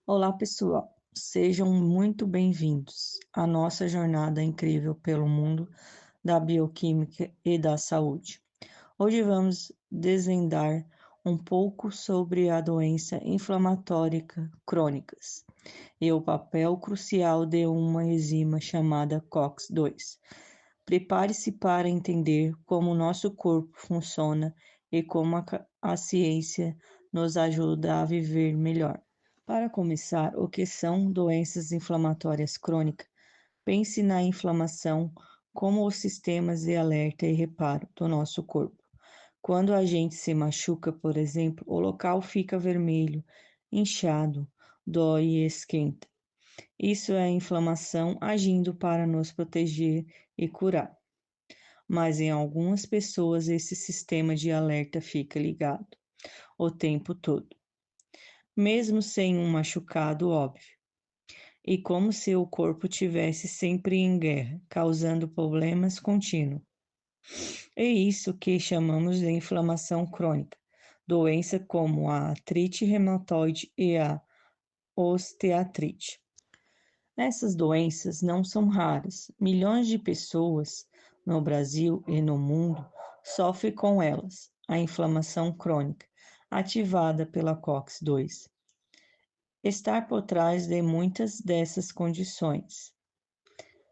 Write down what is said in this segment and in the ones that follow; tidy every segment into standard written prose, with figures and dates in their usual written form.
Olá, pessoal. Sejam muito bem-vindos à nossa jornada incrível pelo mundo da bioquímica e da saúde. Hoje vamos desvendar um pouco sobre a doença inflamatória crônicas e o papel crucial de uma enzima chamada COX-2. Prepare-se para entender como o nosso corpo funciona e como a ciência nos ajuda a viver melhor. Para começar, o que são doenças inflamatórias crônicas? Pense na inflamação como os sistemas de alerta e reparo do nosso corpo. Quando a gente se machuca, por exemplo, o local fica vermelho, inchado, dói e esquenta. Isso é a inflamação agindo para nos proteger e curar. Mas em algumas pessoas esse sistema de alerta fica ligado o tempo todo, mesmo sem um machucado óbvio, e como se o corpo tivesse sempre em guerra, causando problemas contínuos. É isso que chamamos de inflamação crônica, doença como a artrite reumatoide e a osteoartrite. Essas doenças não são raras. Milhões de pessoas no Brasil e no mundo sofrem com elas. A inflamação crônica, ativada pela COX-2, está por trás de muitas dessas condições,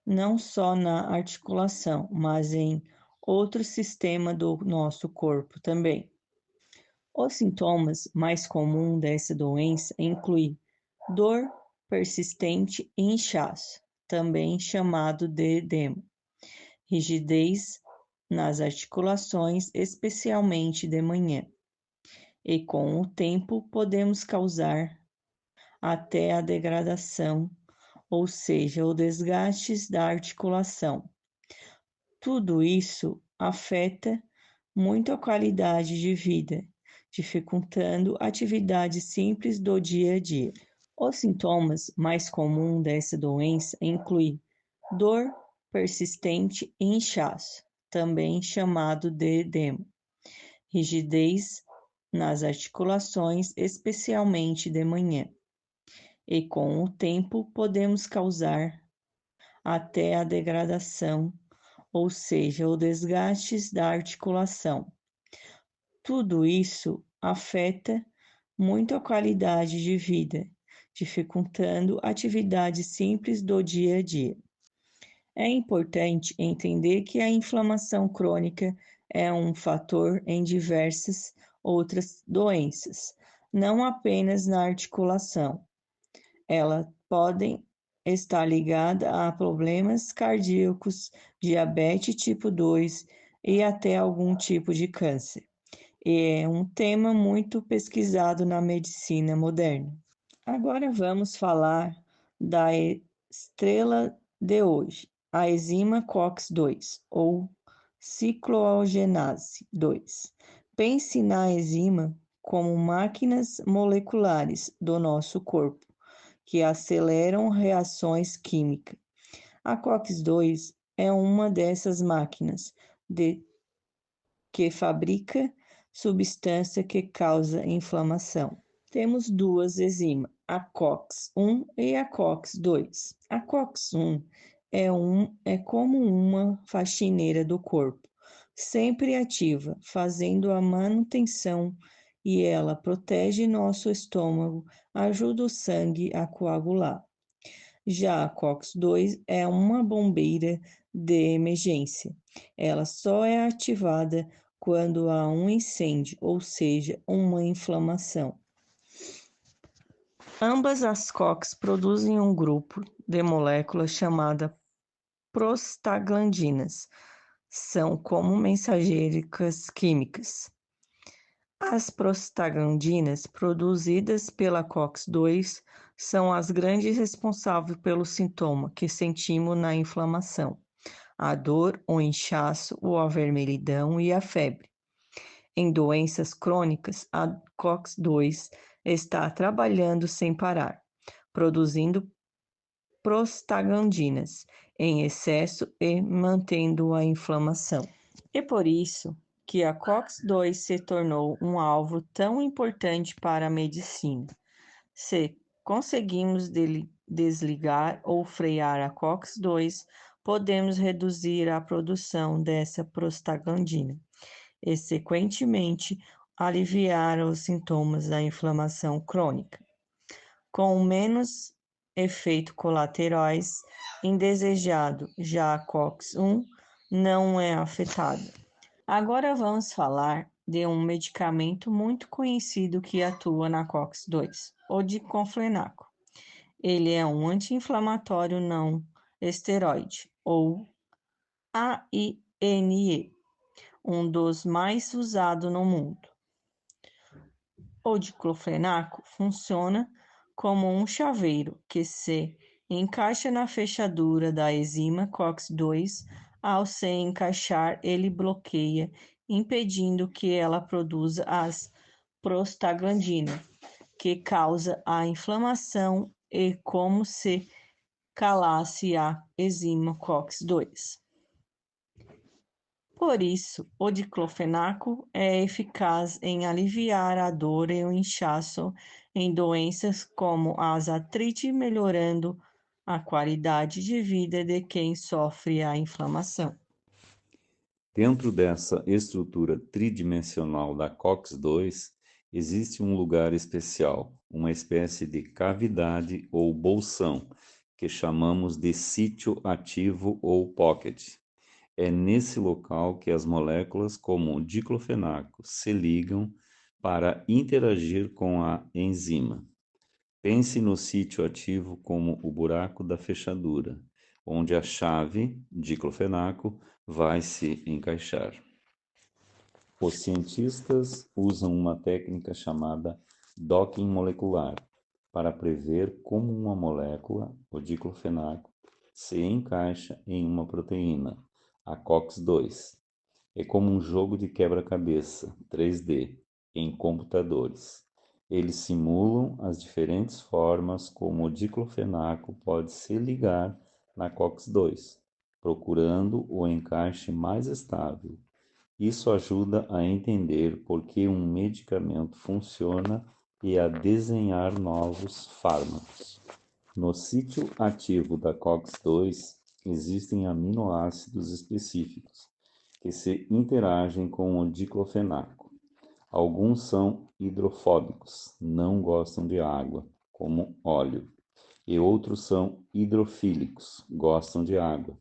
não só na articulação, mas em outro sistema do nosso corpo também. Os sintomas mais comuns dessa doença incluem dor persistente e inchaço, também chamado de edema, rigidez nas articulações, especialmente de manhã, e com o tempo podemos causar até a degradação, ou seja, o desgaste da articulação. Tudo isso afeta muito a qualidade de vida, dificultando atividades simples do dia a dia. Os sintomas mais comuns dessa doença incluem dor persistente e inchaço, também chamado de edema, rigidez nas articulações, especialmente de manhã, e com o tempo podemos causar até a degradação, ou seja, o desgaste da articulação. Tudo isso afeta muito a qualidade de vida, dificultando atividades simples do dia a dia. É importante entender que a inflamação crônica é um fator em diversas outras doenças, não apenas na articulação. Elas podem estar ligadas a problemas cardíacos, diabetes tipo 2 e até algum tipo de câncer. E é um tema muito pesquisado na medicina moderna. Agora vamos falar da estrela de hoje, a enzima COX-2, ou cicloogenase 2. Pense na enzima como máquinas moleculares do nosso corpo, que aceleram reações químicas. A COX-2 é uma dessas máquinas que fabrica substância que causa inflamação. Temos duas enzimas, a COX-1 e a COX-2. A COX-1 é como uma faxineira do corpo, sempre ativa, fazendo a manutenção, e ela protege nosso estômago, ajuda o sangue a coagular. Já a COX-2 é uma bombeira de emergência. Ela só é ativada quando há um incêndio, ou seja, uma inflamação. Ambas as COX produzem um grupo de moléculas chamada prostaglandinas. São como mensageiras químicas. As prostaglandinas produzidas pela COX-2 são as grandes responsáveis pelo sintoma que sentimos na inflamação: a dor, o inchaço, o avermelhidão e a febre. Em doenças crônicas, a COX-2 está trabalhando sem parar, produzindo prostaglandinas em excesso e mantendo a inflamação. É por isso que a COX-2 se tornou um alvo tão importante para a medicina. Se conseguimos desligar ou frear a COX-2, podemos reduzir a produção dessa prostaglandina e, sequentemente, aliviar os sintomas da inflamação crônica, com menos efeitos colaterais indesejado, já a COX-1 não é afetada. Agora vamos falar de um medicamento muito conhecido que atua na COX-2, o diclofenaco. Ele é um anti-inflamatório não esteroide, ou AINE, um dos mais usados no mundo. O diclofenaco funciona como um chaveiro que se encaixa na fechadura da enzima COX-2. Ao se encaixar, ele bloqueia, impedindo que ela produza as prostaglandinas, que causa a inflamação e como se calasse a enzima COX-2. Por isso, o diclofenaco é eficaz em aliviar a dor e o inchaço em doenças como as artrite, melhorando a qualidade de vida de quem sofre a inflamação. Dentro dessa estrutura tridimensional da COX-2, existe um lugar especial, uma espécie de cavidade ou bolsão, que chamamos de sítio ativo ou pocket. É nesse local que as moléculas como o diclofenaco se ligam para interagir com a enzima. Pense no sítio ativo como o buraco da fechadura, onde a chave, diclofenaco, vai se encaixar. Os cientistas usam uma técnica chamada docking molecular para prever como uma molécula, o diclofenaco, se encaixa em uma proteína, a COX-2. É como um jogo de quebra-cabeça 3D em computadores. Eles simulam as diferentes formas como o diclofenaco pode se ligar na COX-2, procurando o encaixe mais estável. Isso ajuda a entender por que um medicamento funciona e a desenhar novos fármacos. No sítio ativo da COX-2 existem aminoácidos específicos que se interagem com o diclofenaco. Alguns são hidrofóbicos, não gostam de água, como óleo, e outros são hidrofílicos, gostam de água.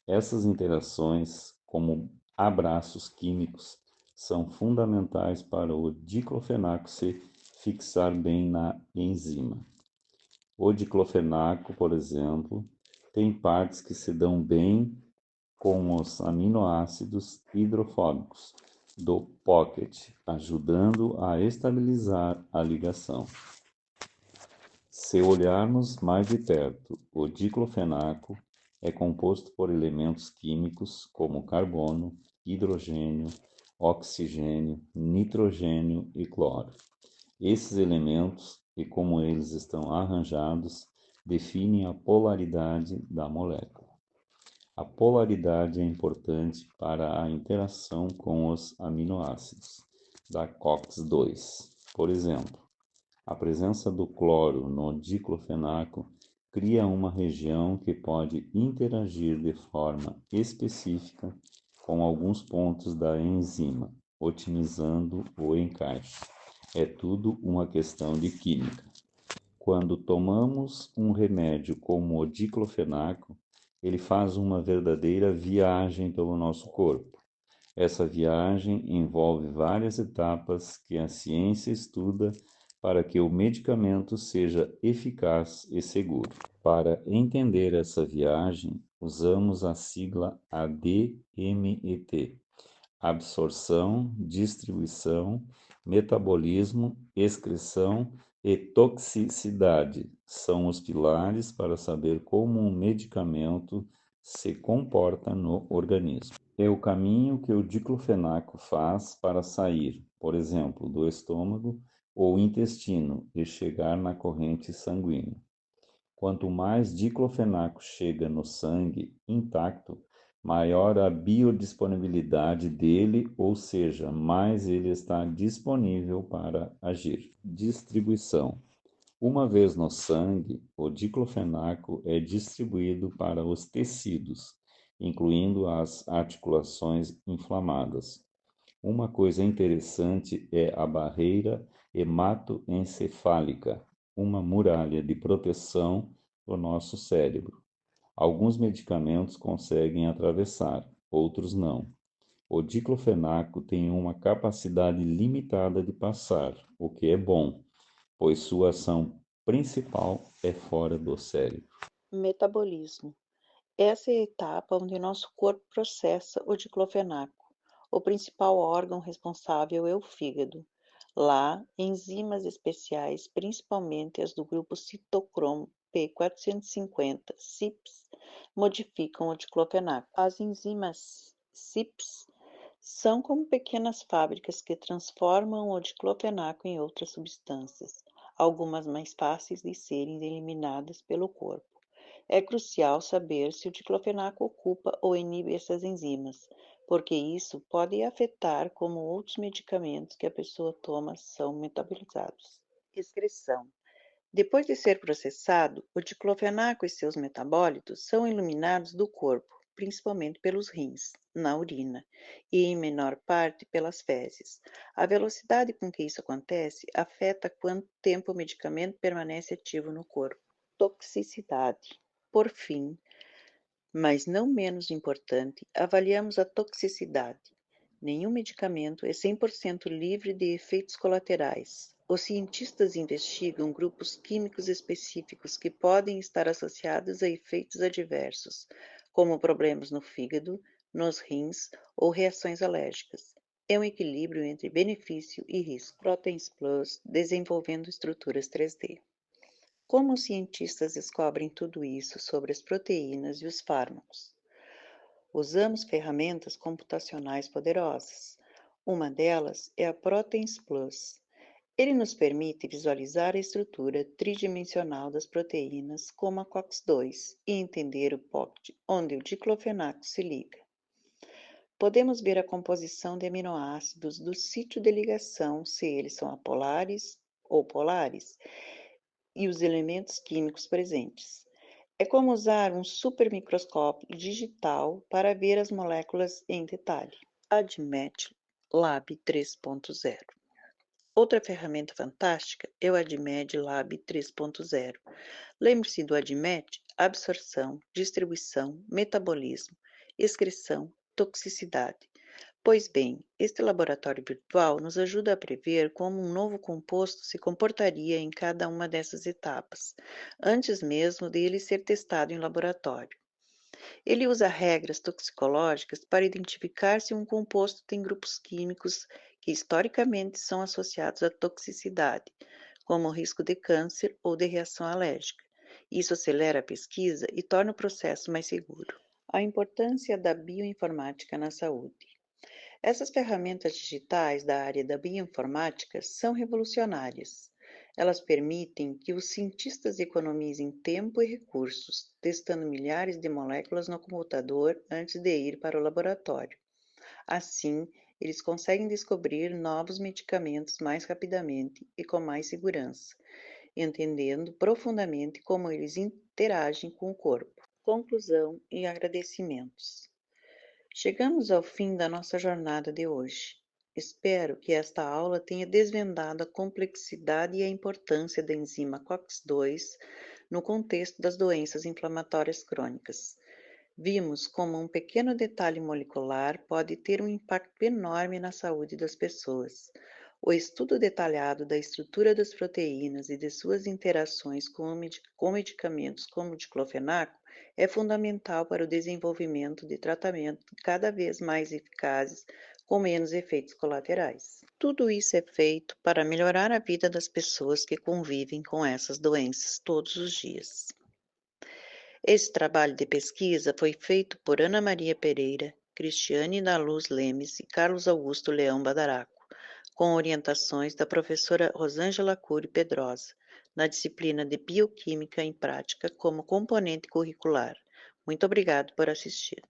Essas interações, como abraços químicos, são fundamentais para o diclofenaco se fixar bem na enzima. O diclofenaco, por exemplo, tem partes que se dão bem com os aminoácidos hidrofóbicos do pocket, ajudando a estabilizar a ligação. Se olharmos mais de perto, o diclofenaco é composto por elementos químicos como carbono, hidrogênio, oxigênio, nitrogênio e cloro. Esses elementos e como eles estão arranjados definem a polaridade da molécula. A polaridade é importante para a interação com os aminoácidos da COX-2. Por exemplo, a presença do cloro no diclofenaco cria uma região que pode interagir de forma específica com alguns pontos da enzima, otimizando o encaixe. É tudo uma questão de química. Quando tomamos um remédio como o diclofenaco, ele faz uma verdadeira viagem pelo nosso corpo. Essa viagem envolve várias etapas que a ciência estuda para que o medicamento seja eficaz e seguro. Para entender essa viagem, usamos a sigla ADMET: absorção, distribuição, metabolismo, excreção e toxicidade. São os pilares para saber como um medicamento se comporta no organismo. É o caminho que o diclofenaco faz para sair, por exemplo, do estômago ou intestino e chegar na corrente sanguínea. Quanto mais diclofenaco chega no sangue intacto, maior a biodisponibilidade dele, ou seja, mais ele está disponível para agir. Distribuição. Uma vez no sangue, o diclofenaco é distribuído para os tecidos, incluindo as articulações inflamadas. Uma coisa interessante é a barreira hematoencefálica, uma muralha de proteção do nosso cérebro. Alguns medicamentos conseguem atravessar, outros não. O diclofenaco tem uma capacidade limitada de passar, o que é bom, pois sua ação principal é fora do cérebro. Metabolismo. Essa é a etapa onde nosso corpo processa o diclofenaco. O principal órgão responsável é o fígado. Lá, enzimas especiais, principalmente as do grupo citocromo P450, CYPs, modificam o diclofenaco. As enzimas CYPs são como pequenas fábricas que transformam o diclofenaco em outras substâncias, algumas mais fáceis de serem eliminadas pelo corpo. É crucial saber se o diclofenaco ocupa ou inibe essas enzimas, porque isso pode afetar como outros medicamentos que a pessoa toma são metabolizados. Excreção. Depois de ser processado, o diclofenaco e seus metabólitos são eliminados do corpo, principalmente pelos rins, na urina, e em menor parte pelas fezes. A velocidade com que isso acontece afeta quanto tempo o medicamento permanece ativo no corpo. Toxicidade. Por fim, mas não menos importante, avaliamos a toxicidade. Nenhum medicamento é 100% livre de efeitos colaterais. Os cientistas investigam grupos químicos específicos que podem estar associados a efeitos adversos, como problemas no fígado, nos rins ou reações alérgicas. É um equilíbrio entre benefício e risco. Proteins Plus desenvolvendo estruturas 3D. Como os cientistas descobrem tudo isso sobre as proteínas e os fármacos? Usamos ferramentas computacionais poderosas. Uma delas é a Proteins Plus. Ele nos permite visualizar a estrutura tridimensional das proteínas como a COX-2 e entender o pocket onde o diclofenaco se liga. Podemos ver a composição de aminoácidos do sítio de ligação, se eles são apolares ou polares, e os elementos químicos presentes. É como usar um supermicroscópio digital para ver as moléculas em detalhe. ADMET Lab 3.0. Outra ferramenta fantástica é o ADMED Lab 3.0. Lembre-se do ADMET: absorção, distribuição, metabolismo, excreção, toxicidade. Pois bem, este laboratório virtual nos ajuda a prever como um novo composto se comportaria em cada uma dessas etapas, antes mesmo de ele ser testado em laboratório. Ele usa regras toxicológicas para identificar se um composto tem grupos químicos que historicamente são associados à toxicidade, como o risco de câncer ou de reação alérgica. Isso acelera a pesquisa e torna o processo mais seguro. A importância da bioinformática na saúde. Essas ferramentas digitais da área da bioinformática são revolucionárias. Elas permitem que os cientistas economizem tempo e recursos, testando milhares de moléculas no computador antes de ir para o laboratório. Assim, eles conseguem descobrir novos medicamentos mais rapidamente e com mais segurança, entendendo profundamente como eles interagem com o corpo. Conclusão e agradecimentos. Chegamos ao fim da nossa jornada de hoje. Espero que esta aula tenha desvendado a complexidade e a importância da enzima COX-2 no contexto das doenças inflamatórias crônicas. Vimos como um pequeno detalhe molecular pode ter um impacto enorme na saúde das pessoas. O estudo detalhado da estrutura das proteínas e de suas interações com medicamentos como o diclofenaco é fundamental para o desenvolvimento de tratamentos cada vez mais eficazes com menos efeitos colaterais. Tudo isso é feito para melhorar a vida das pessoas que convivem com essas doenças todos os dias. Esse trabalho de pesquisa foi feito por Ana Maria Pereira, Cristiane da Luz Lemes e Carlos Augusto Leão Badaraco, com orientações da professora Rosângela Cury Pedrosa, na disciplina de Bioquímica em Prática como componente curricular. Muito obrigado por assistir.